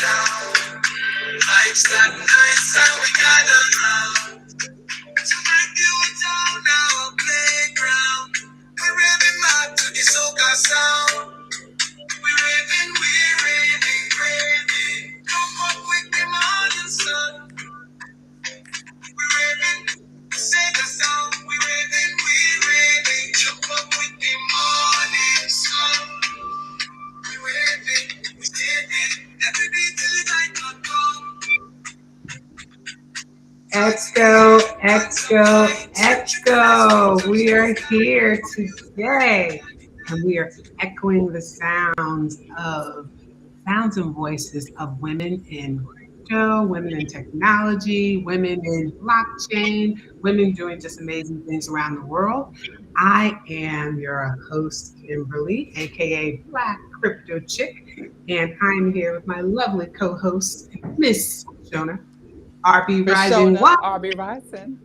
down. Life's not nice, so we gotta love. So like you was on our playground. We're raving back to the soca sound. We're raving, raving. Come up with the morning sun. We're raving, sing a song. We're raving. Jump up with the morning sun. We're raving, we raving. Every day till the night not come. Exco, Exco, Exco. We are here today and we are echoing the sounds and voices of women in crypto, women in technology, women in blockchain, women doing just amazing things around the world. I am your host, Kimberly, aka Black Crypto Chick, and I'm here with my lovely co-host, Miss Shona. RB Rising Rashona, What? RB Rising.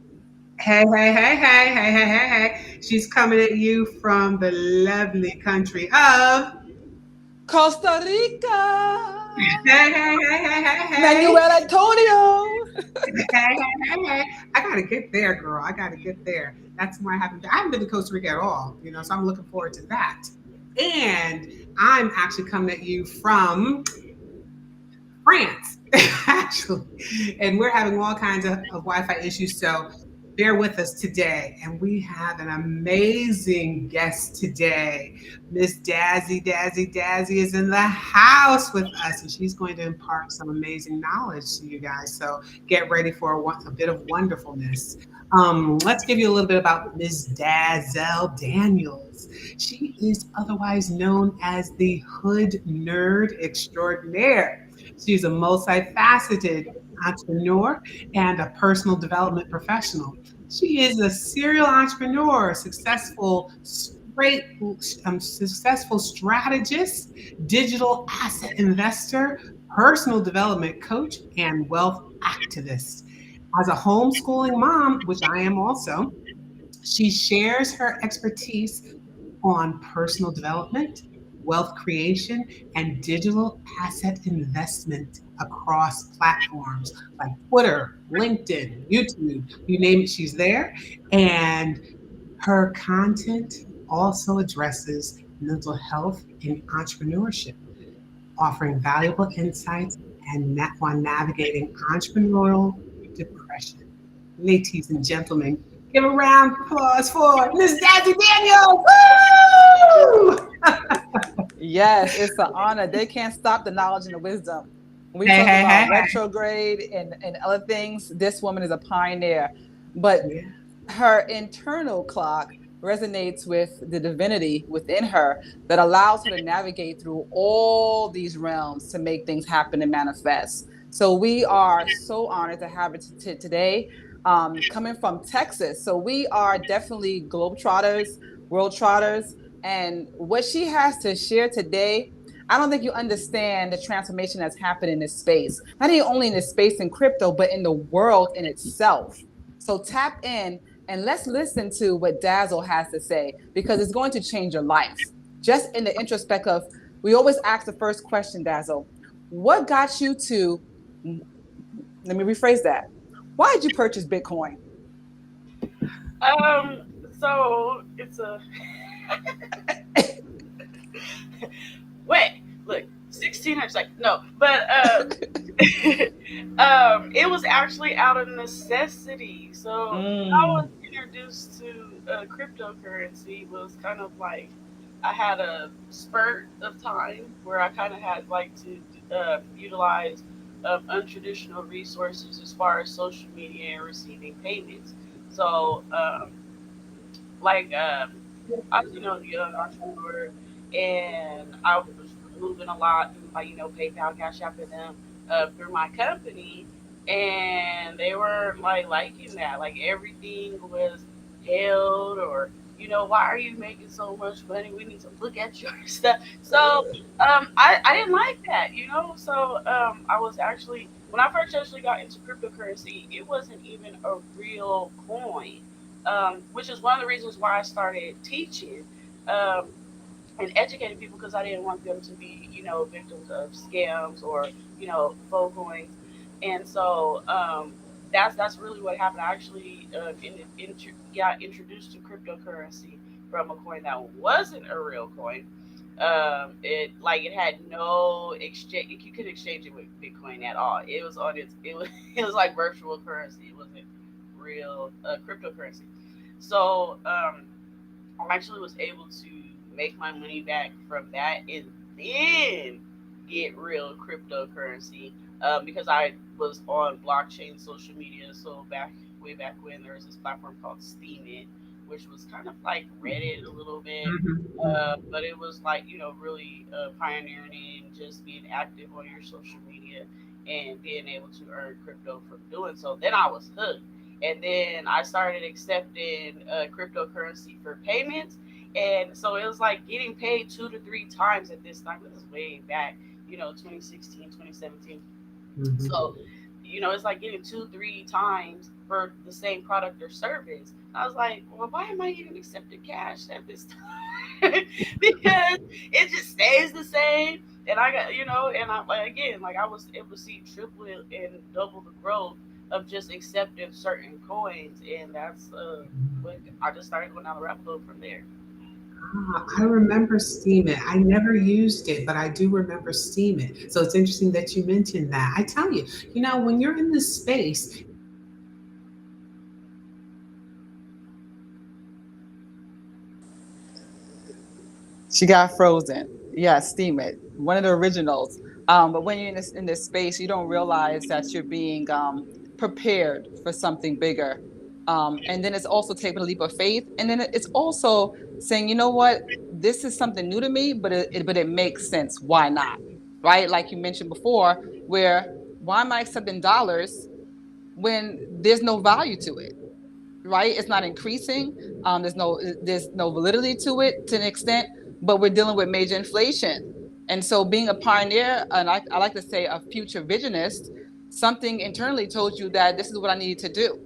Hey, hey, hey, hey, hey, hey, hey, hey. She's coming at you from the lovely country of Costa Rica. hey, hey, hey, hey, hey, Manuel hey. Antonio. Hey, hey, hey, hey. I gotta get there, girl. I gotta get there. That's why I haven't been to Costa Rica at all, so I'm looking forward to that. And I'm actually coming at you from France, actually. And we're having all kinds of Wi-Fi issues. So bear with us today. And we have an amazing guest today. Miss Dazzie is in the house with us, and she's going to impart some amazing knowledge to you guys. So get ready for a bit of wonderfulness. Let's give you a little bit about Miss Dazzell Daniels. She is otherwise known as the Hood Nerd Extraordinaire. She's a multifaceted entrepreneur and a personal development professional. She is a serial entrepreneur, successful strategist, digital asset investor, personal development coach, and wealth activist. As a homeschooling mom, which I am also, she shares her expertise on personal development, wealth creation, and digital asset investment across platforms like Twitter, LinkedIn, YouTube, you name it, she's there. And her content also addresses mental health and entrepreneurship, offering valuable insights on navigating entrepreneurial depression. Ladies and gentlemen, give a round of applause for Miss Dazzie Daniels. Woo! Yes, it's an honor. They can't stop the knowledge and the wisdom. When we Hey, talk hey, hey, about hey. retrograde and other things, this woman is a pioneer. But Yeah. her internal clock resonates with the divinity within her that allows her to navigate through all these realms to make things happen and manifest. So we are so honored to have it today, coming from Texas. So we are definitely globetrotters, world trotters, and what she has to share today, I don't think you understand the transformation that's happened in this space. Not even only in this space in crypto, but in the world in itself. So tap in and let's listen to what Dazzle has to say because it's going to change your life. Just in the introspect of, we always ask the first question, Dazzle, what got you to, let me rephrase that. Why did you purchase Bitcoin? So it's a wait, look, 1600 like no, but it was actually out of necessity. So I was introduced to cryptocurrency was kind of like I had a spurt of time where I kind of had like to utilize untraditional resources as far as social media and receiving payments. So like I was, a young entrepreneur, and I was moving a lot through like PayPal, Cash App, and them through my company, and they were like liking that. Like everything was held, or why are you making so much money? We need to look at your stuff. So I didn't like that, So I was actually when I first actually got into cryptocurrency, it wasn't even a real coin, which is one of the reasons why I started teaching. Um, and educating people because I didn't want them to be, victims of scams or, faux coins. And so that's really what happened. I actually got introduced to cryptocurrency from a coin that wasn't a real coin. It had no exchange. You could exchange it with Bitcoin at all. It was on its. It was it was like virtual currency. It wasn't real cryptocurrency. So I actually was able to make my money back from that and then get real cryptocurrency because I was on blockchain social media. So way back when there was this platform called Steemit, which was kind of like Reddit a little bit, but it was like really pioneering and just being active on your social media and being able to earn crypto from doing so. Then I was hooked, and then I started accepting cryptocurrency for payments. And so it was like getting paid 2 to 3 times at this time. This is way back, 2016, 2017. So, it's like getting 2, 3 times for the same product or service. I was like, well, why am I even accepting cash at this time? Because it just stays the same. And I got, and I like again, like I was able to see triple and double the growth of just accepting certain coins, and that's what I just started going down the rabbit hole from there. I remember Steam It. I never used it, but I do remember Steam It. So it's interesting that you mentioned that. I tell you, when you're in this space, She got frozen. Yeah, Steam It, one of the originals. But when you're in this space, you don't realize that you're being prepared for something bigger. And then it's also taking a leap of faith. And then it's also saying, you know what, this is something new to me, but it makes sense. Why not? Right? Like you mentioned before, where why am I accepting dollars when there's no value to it? Right? It's not increasing. There's no validity to it to an extent, but we're dealing with major inflation. And so being a pioneer, and I like to say a future visionist, something internally told you that this is what I needed to do.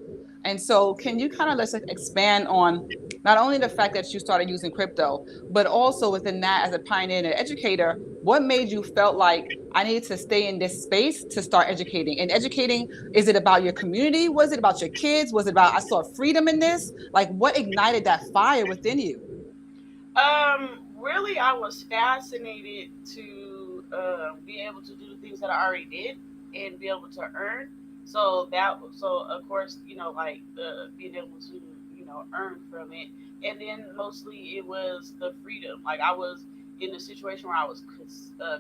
And so can you kind of let's expand on not only the fact that you started using crypto, but also within that as a pioneer and an educator, what made you felt like I need to stay in this space to start educating? And educating, is it about your community? Was it about your kids? Was it about I saw freedom in this? Like what ignited that fire within you? Really, I was fascinated to be able to do the things that I already did and be able to earn. So of course, like being able to, earn from it, and then mostly it was the freedom. Like I was in a situation where I was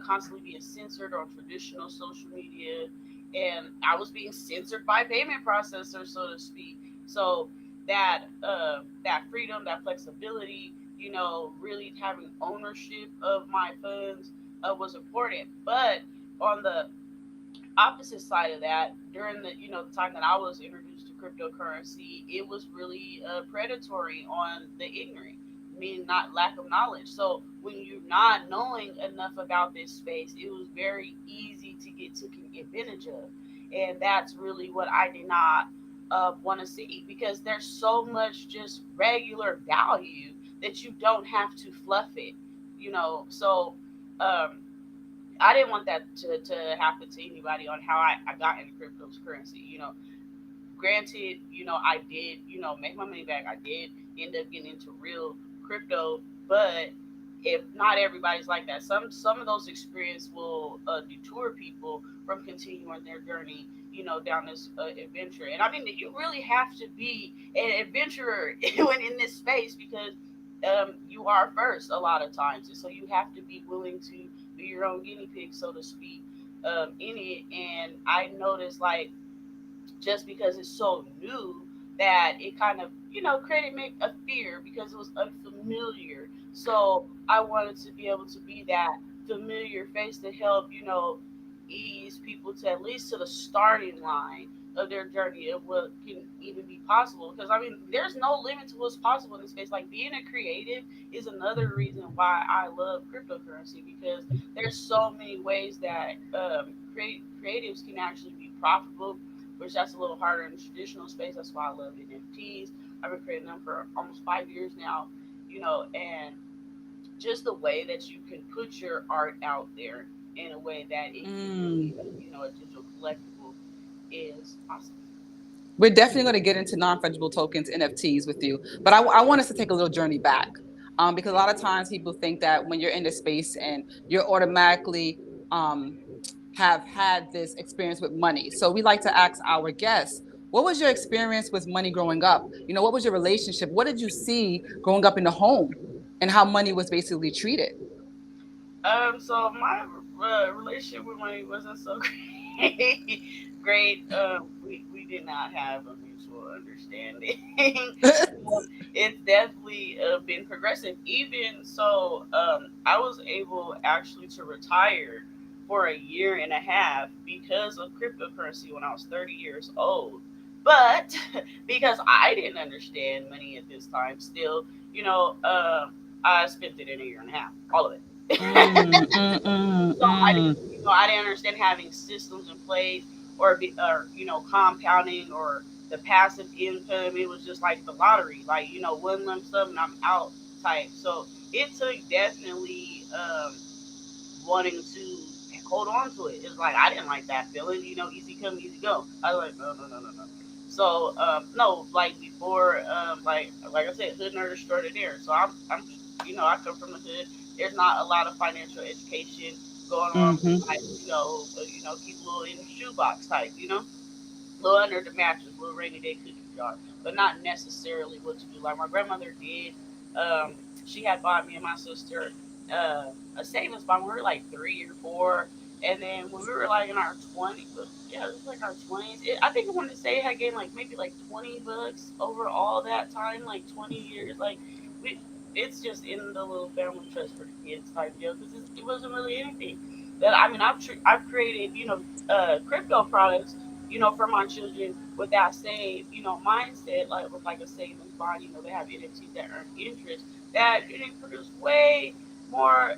constantly being censored on traditional social media, and I was being censored by payment processors, so to speak. So that freedom, that flexibility, really having ownership of my funds was important. But on the opposite side of that, during the time that I was introduced to cryptocurrency, it was really predatory on the ignorant, meaning not lack of knowledge. So when you're not knowing enough about this space, it was very easy to get taken advantage of, and that's really what I did not want to see, because there's so much just regular value that you don't have to fluff it, So um, I didn't want that to happen to anybody on how I got into cryptocurrency. Granted, I did, make my money back. I did end up getting into real crypto, but if not everybody's like that, some of those experiences will detour people from continuing their journey, down this adventure. And I mean, you really have to be an adventurer when in this space, because you are first a lot of times, and so you have to be willing to be your own guinea pig, so to speak, in it. And I noticed, like, just because it's so new, that it kind of created me a fear because it was unfamiliar. So I wanted to be able to be that familiar face to help ease people to at least to the starting line of their journey of what can even be possible, because I mean there's no limit to what's possible in this space. Like being a creative is another reason why I love cryptocurrency, because there's so many ways that creatives can actually be profitable, which that's a little harder in the traditional space. That's why I love NFTs. I've been creating them for almost 5 years now, and just the way that you can put your art out there in a way that it can Mm. be, a digital collectible is awesome. We're definitely going to get into non-fungible tokens, NFTs, with you. But I want us to take a little journey back, because a lot of times people think that when you're in the space and you're automatically um, have had this experience with money. So we like to ask our guests, what was your experience with money growing up? What was your relationship? What did you see growing up in the home and how money was basically treated? So my relationship with money wasn't so great. Great. We did not have a mutual understanding. It's definitely been progressive. Even so, I was able actually to retire for a year and a half because of cryptocurrency when I was 30 years old. But because I didn't understand money at this time, still, I spent it in a year and a half, all of it. Mm, mm, mm, So mm. I didn't understand having systems in place or compounding or the passive income. It was just like the lottery, like one lump sum and I'm out type. So it took definitely wanting to hold on to it. It's like I didn't like that feeling, easy come, easy go. I was like, no, no, no, no, no. So no, like before, like I said, hood nerd started there. So I'm, I come from the hood. There's not a lot of financial education going on. Mm-hmm. Like keep a little in the shoebox type, a little under the mattress, a little rainy day cookie jar, but not necessarily what to do. Like my grandmother did. Um, she had bought me and my sister a savings bond when we were like 3 or 4, and then when we were like in our 20s, yeah, it was like our 20s. I think I wanted to say I gained like maybe like $20 over all that time, like 20 years. Like we, it's just in the little family trust for the kids type deal because it wasn't really anything. That I mean, I've created crypto products for my children with that same, mindset, like with like a savings bond, they have NFTs that earn interest that didn't produce way more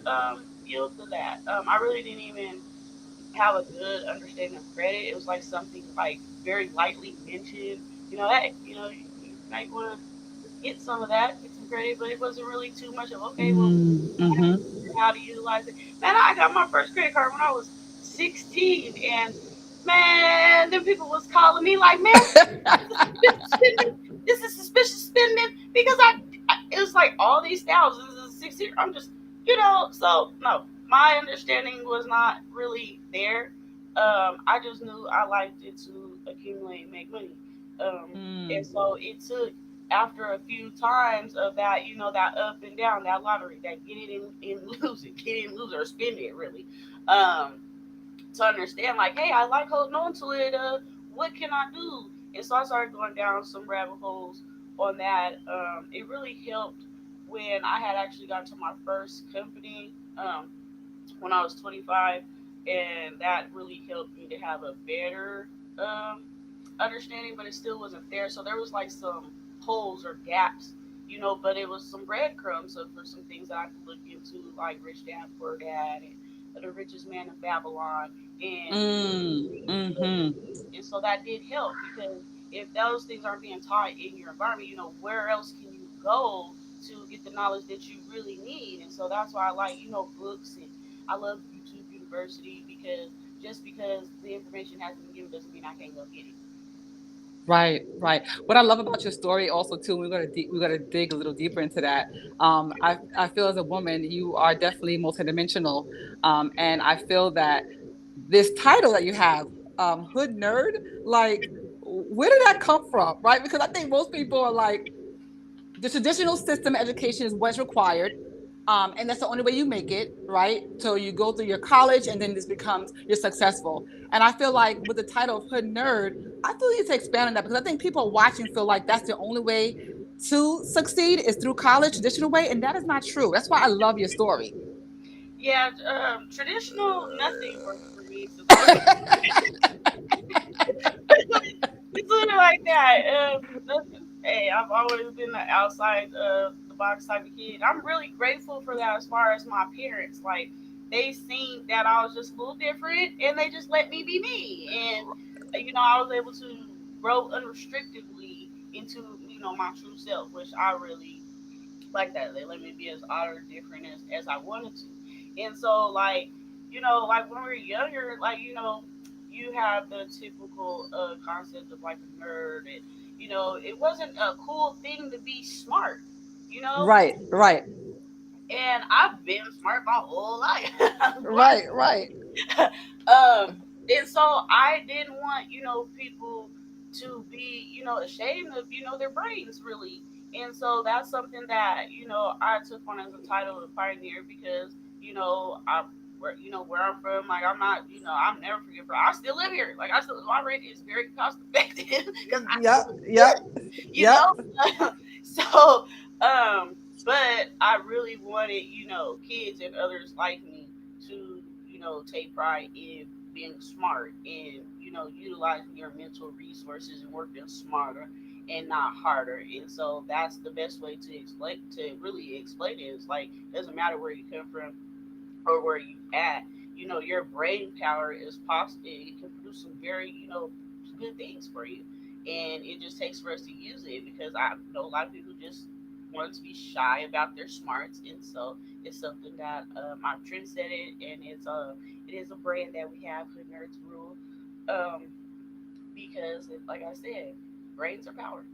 yield to that. I really didn't even have a good understanding of credit. It was like something like very lightly mentioned. Hey, you might want to get some of that, get some credit, but it wasn't really too much of okay, well, Mm-hmm. how to utilize it. Man, I got my first credit card when I was 16, and man, then people was calling me like, man, suspicious spending. This is suspicious spending because it was like all these thousands and 60. I'm just, so no, my understanding was not really there. I just knew I liked it to accumulate and make money. And Mm. so it took after a few times of that, that up and down, that lottery, that get it and lose it, get it and lose it, or spend it really. Um, to understand like, hey, I like holding on to it. What can I do? And so I started going down some rabbit holes on that. It really helped when I had actually gotten to my first company when I was 25, and that really helped me to have a better um, understanding, but it still wasn't there. So there was like some holes or gaps, but it was some breadcrumbs for some things that I could look into, like Rich Dad Poor Dad and The Richest Man in Babylon, and Mm. Mm-hmm. and so that did help because if those things aren't being taught in your environment, where else can you go to get the knowledge that you really need? And so that's why I like, books, and I love YouTube University because just because the information hasn't been given doesn't mean I can't go get it. Right, right. What I love about your story also too, we're gonna dig a little deeper into that. I feel as a woman, you are definitely multidimensional, and I feel that this title that you have, hood nerd, like where did that come from, right? Because I think most people are like, the traditional system education is what's required. And that's the only way you make it, right? So you go through your college and then this becomes you're successful. And I feel like with the title of hood nerd, I feel you need to expand on that because I think people watching feel like that's the only way to succeed is through college, traditional way. And that is not true. That's why I love your story. Yeah, traditional nothing worked for me since I was it's literally like that. Nothing. Hey, I've always been the outside the box type of kid. I'm really grateful for that as far as my parents. Like they seen that I was just a little different and they just let me be me. And I was able to grow unrestrictedly into, my true self, which I really like that. They let me be as odd or different as I wanted to. And so, like, like when we were younger, like, you have the typical concept of like a nerd, and it wasn't a cool thing to be smart, you know. Right, right, And I've been smart my whole life, right, right. um, and so I didn't want people to be ashamed of their brains really. And so that's something that I took on as a title of pioneer, because I where I'm from, like I'm not I'm never forget, bro. I still live here, like I still, my rent is very cost effective because I Yep, still live yep, here, you yep. know. So but I really wanted kids and others like me to take pride in being smart and utilizing your mental resources and working smarter and not harder. And so that's the best way to explain, to really explain it. It's like, it doesn't matter where you come from or where you at, your brain power is possible. It can produce some very good things for you, and it just takes for us to use it, because I know a lot of people just want to be shy about their smarts. And so it's something that I've trendset it, and it is a brand that we have for Nerds Rule, um, because like I said, brains are power.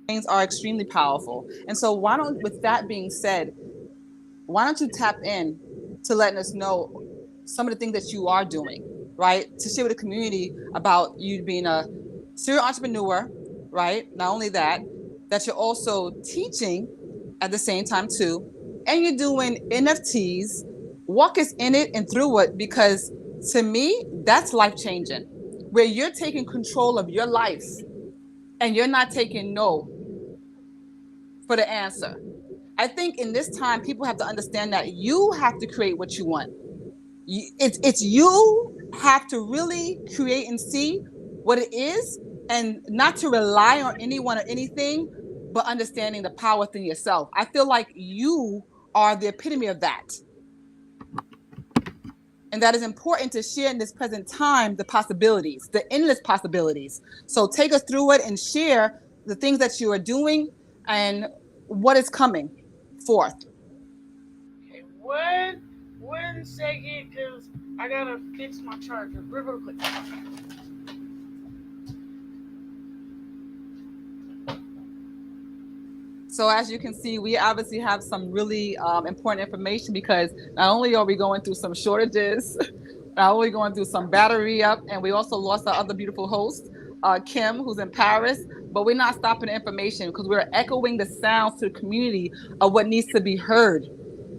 Brains are extremely powerful. And so why don't, with that being said, why don't you tap in to letting us know some of the things that you are doing, right? To share with the community about you being a serial entrepreneur, right? Not only that, that you're also teaching at the same time too, and you're doing NFTs. Walk us in it and through it, because to me, that's life changing, where you're taking control of your life and you're not taking no for the answer. I think in this time, people have to understand that you have to create what you want. It's you have to really create and see what it is, and not to rely on anyone or anything, but understanding the power within yourself. I feel like you are the epitome of that. And that is important to share in this present time, the possibilities, the endless possibilities. So take us through it and share the things that you are doing and what is coming forth. Okay, one second, because I gotta fix my charger real quick. So as you can see, we obviously have some really important information, because not only are we going through some shortages, not only going through some battery up, and we also lost our other beautiful host, Kim, who's in Paris, but we're not stopping the information, because we're echoing the sounds to the community of what needs to be heard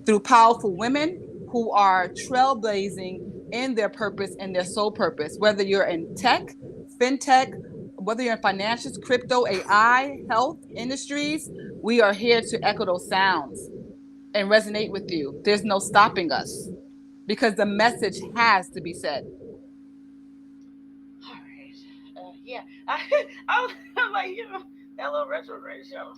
through powerful women who are trailblazing in their purpose and their soul purpose, whether you're in tech, fintech, whether you're in financials, crypto, AI, health, industries. We are here to echo those sounds and resonate with you. There's no stopping us, because the message has to be said. All right. Yeah. I'm like, that little retrograde show.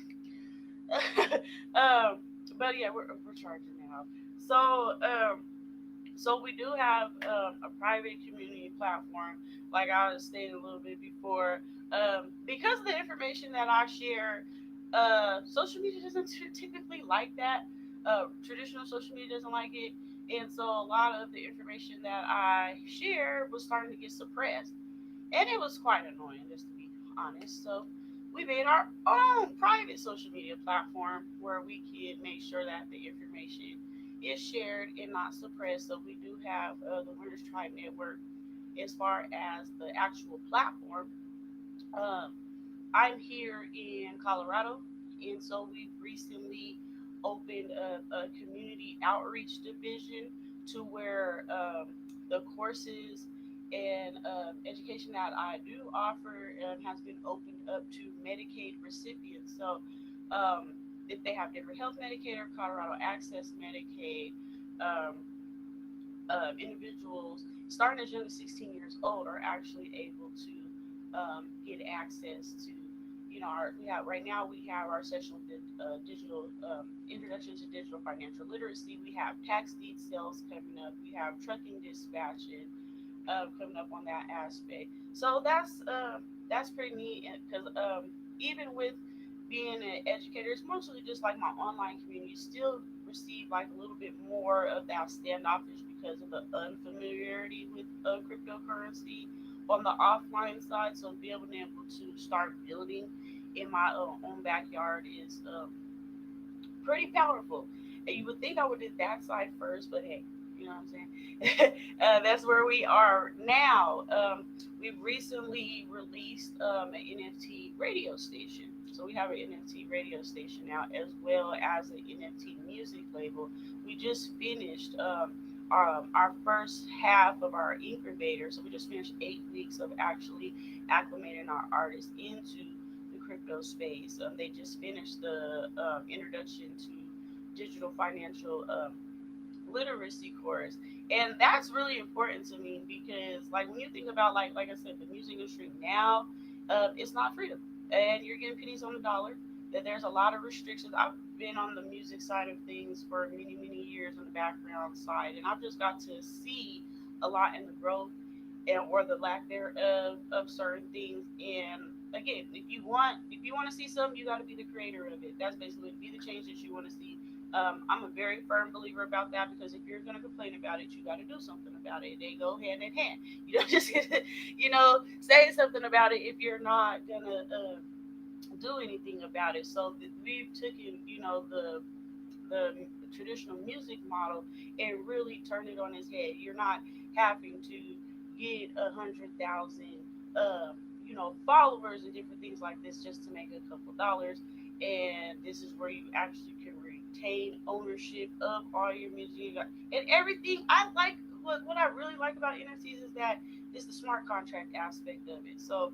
um, but yeah, we're charging now. So, so we do have a private community platform, like I was stating a little bit before. Because of the information that I share, social media doesn't typically like that. Traditional social media doesn't like it, and so a lot of the information that I share was starting to get suppressed, and it was quite annoying, just to be honest. So we made our own private social media platform where we can make sure that the information is shared and not suppressed. So we do have the Winners Tribe Network as far as the actual platform. Um, I'm here in Colorado, and so we've recently opened a community outreach division to where the courses and education that I do offer has been opened up to Medicaid recipients. So if they have Denver Health Medicaid or Colorado Access Medicaid, um, individuals starting as young as 16 years old are actually able to get access to, we have right now we have our session with digital introduction to digital financial literacy. We have tax deed sales coming up. We have trucking dispatching coming up on that aspect. So that's pretty neat, because even with being an educator, it's mostly just like my online community. You still receive like a little bit more of that standoffish because of the unfamiliarity with cryptocurrency on the offline side. So being able to start building in my own backyard is pretty powerful. And you would think I would do that side first, but hey, you know what I'm saying? That's where we are now. We've recently released an NFT radio station. So we have an NFT radio station now, as well as an NFT music label. We just finished our first half of our incubator. So we just finished 8 weeks of actually acclimating our artists into the crypto space. They just finished the introduction to digital financial literacy course, and that's really important to me because like when you think about like I said, the music industry now, it's not freedom, and you're getting pennies on the dollar. That there's a lot of restrictions. I've been on the music side of things for many years on the background side, and I've just got to see a lot in the growth and or the lack thereof of certain things. And again, if you want to see something, you got to be the creator of it. That's basically be the change that you want to see. I'm a very firm believer about that because if you're going to complain about it, you got to do something about it. They go hand in hand. You don't just say something about it if you're not gonna do anything about it. So we've taken the traditional music model and really turned it on its head. You're not having to get 100,000 followers and different things like this just to make a couple dollars. And this is where you actually can retain ownership of all your music and everything. I like what I really like about NFTs is that it's the smart contract aspect of it. So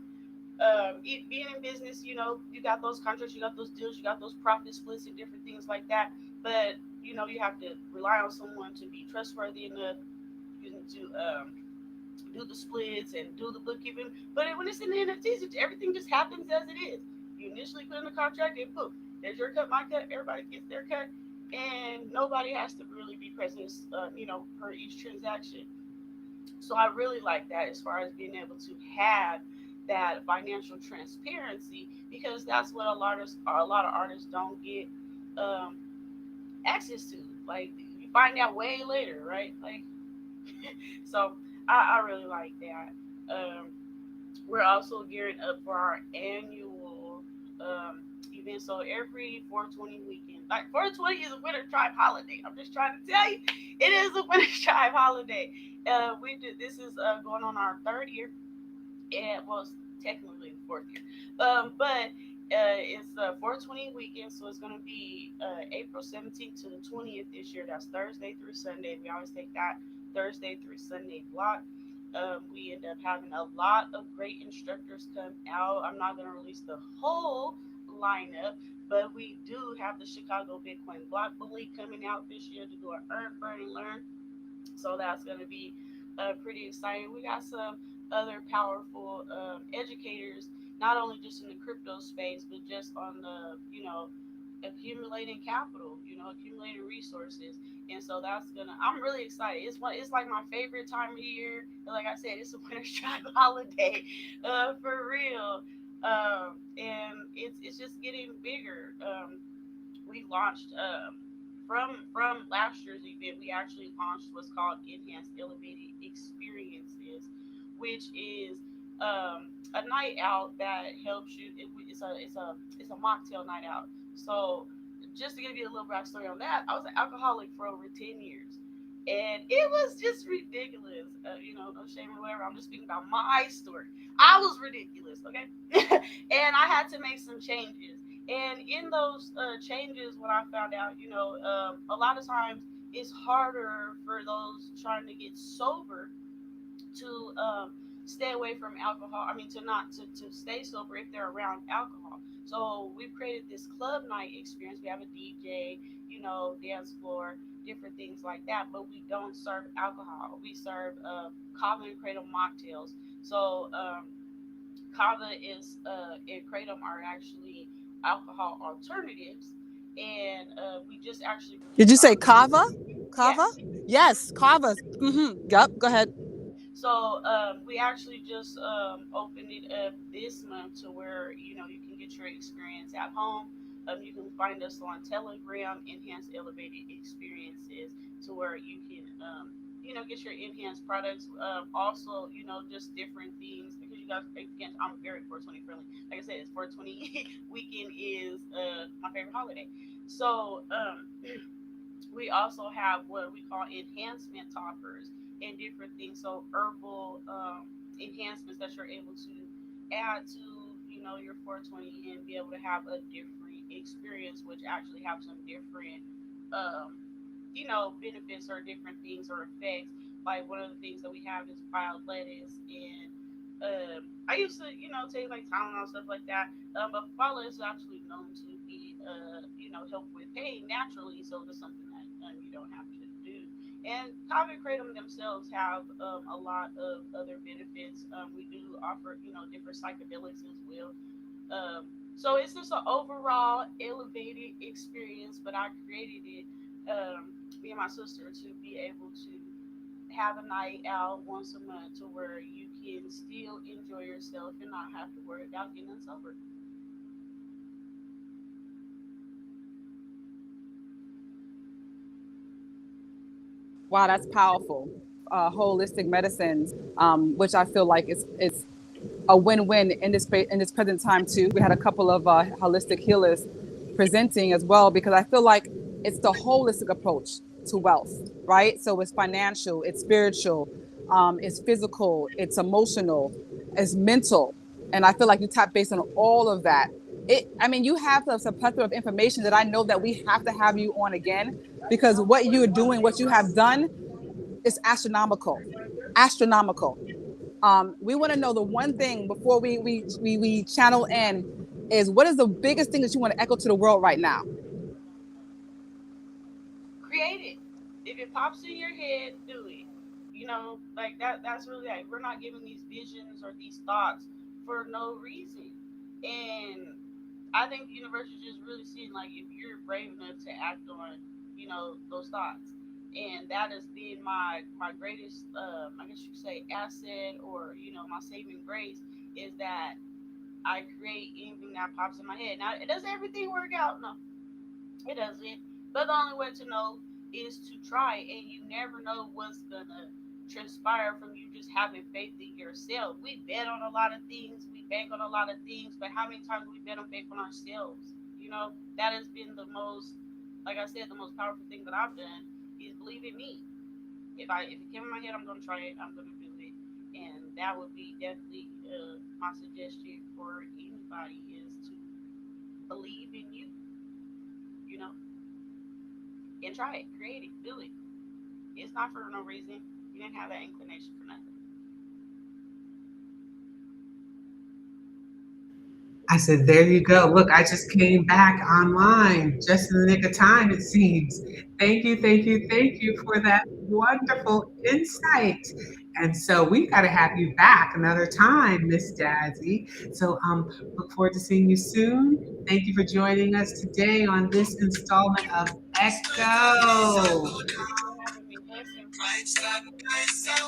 being in business, you got those contracts, you got those deals, you got those profit splits and different things like that. But you have to rely on someone to be trustworthy enough to do the splits and do the bookkeeping. But when it's in the NFTs, everything just happens as it is. You initially put in the contract, and boom, there's your cut, my cut. Everybody gets their cut, and nobody has to really be present, per each transaction. So I really like that as far as being able to have that financial transparency because that's what a lot of artists don't get um, access to. Like you find out way later, right? Like so, I really like that. We're also gearing up for our annual event. So every 420 weekend, like 420 is a Winter Tribe holiday. I'm just trying to tell you, it is a Winter Tribe holiday. We did this is going on our third year, and well, it's technically the fourth year, but it's a 420 weekend, so it's going to be April 17th to the 20th this year. That's Thursday through Sunday. We always take that Thursday through Sunday block. We end up having a lot of great instructors come out. I'm not going to release the whole lineup, but we do have the Chicago Bitcoin Block Bully coming out this year to do an earn, burn, and learn. So that's going to be pretty exciting. We got some other powerful educators, not only just in the crypto space, but just on the, accumulating capital, accumulating resources. And so I'm really excited. It's like my favorite time of year. And like I said, it's a Winter Tribe holiday, for real. And it's just getting bigger. We launched from last year's event. We actually launched what's called Enhanced Elevated Experiences, which is a night out that helps you. It's a mocktail night out. So just to give you a little backstory on that, I was an alcoholic for over 10 years. And it was just ridiculous. No shame or whatever. I'm just speaking about my story. I was ridiculous, okay? And I had to make some changes. And in those changes, what I found out, a lot of times it's harder for those trying to get sober to stay away from alcohol. I mean, to stay sober if they're around alcohol. So we've created this club night experience. We have a DJ, dance floor, different things like that. But we don't serve alcohol. We serve kava and kratom mocktails. So kava and kratom are actually alcohol alternatives, and we just actually Did released you say our kava? Kava? yes. Yes, kava. Mm-hmm. Yep. Go ahead. So we actually just opened it up this month to where you can get your experience at home. You can find us on Telegram, Enhanced Elevated Experiences, to where you can get your enhanced products. Also, just different things because you guys again, I'm very 420 friendly. Like I said, it's 420 weekend is my favorite holiday. So we also have what we call enhancement toppers and different things. So herbal enhancements that you're able to add to your 420 and be able to have a different experience, which actually have some different benefits or different things or effects. Like one of the things that we have is wild lettuce, and I used to, take like Tylenol stuff like that. But wild lettuce is actually known to be, help with pain naturally. So that's something that you don't have to do. And Kava and Kratom themselves have a lot of other benefits. We do offer, different psychedelics as well. Um, so it's just an overall elevated experience, but I created it, me and my sister, to be able to have a night out once a month to where you can still enjoy yourself and not have to worry about getting sober. Wow, that's powerful. Holistic medicines, which I feel like is a win-win in this present time too. We had a couple of holistic healers presenting as well because I feel like it's the holistic approach to wealth, right? So it's financial, it's spiritual, it's physical, it's emotional, it's mental, and I feel like you tap based on all of that. I mean, you have a plethora of information that I know that we have to have you on again because what you're doing, what you have done, is astronomical, astronomical. We want to know the one thing before we channel in is what is the biggest thing that you want to echo to the world right now? Create it. If it pops in your head, do it. Like that's really like we're not giving these visions or these thoughts for no reason. And I think the universe is just really seeing like if you're brave enough to act on, those thoughts. And that has been my greatest I guess you could say asset, or, my saving grace, is that I create anything that pops in my head. Now, it does everything work out? No, it doesn't. But the only way to know is to try, and you never know what's gonna transpire from you just having faith in yourself. We bet on a lot of things, we bank on a lot of things, but how many times we bet on bank on ourselves? That has been the most, like I said, the most powerful thing that I've done is believe in me. If it came in my head, I'm gonna try it. I'm gonna do it, and that would be definitely my suggestion for anybody is to believe in you. You know, and try it, create it, do it. It's not for no reason. You didn't have that inclination for nothing. I said, there you go. Look, I just came back online just in the nick of time, it seems. Thank you, thank you, thank you for that wonderful insight. And so we've got to have you back another time, Miss Dazzie. So look forward to seeing you soon. Thank you for joining us today on this installment of Echo. Thank you for having me. Blessings.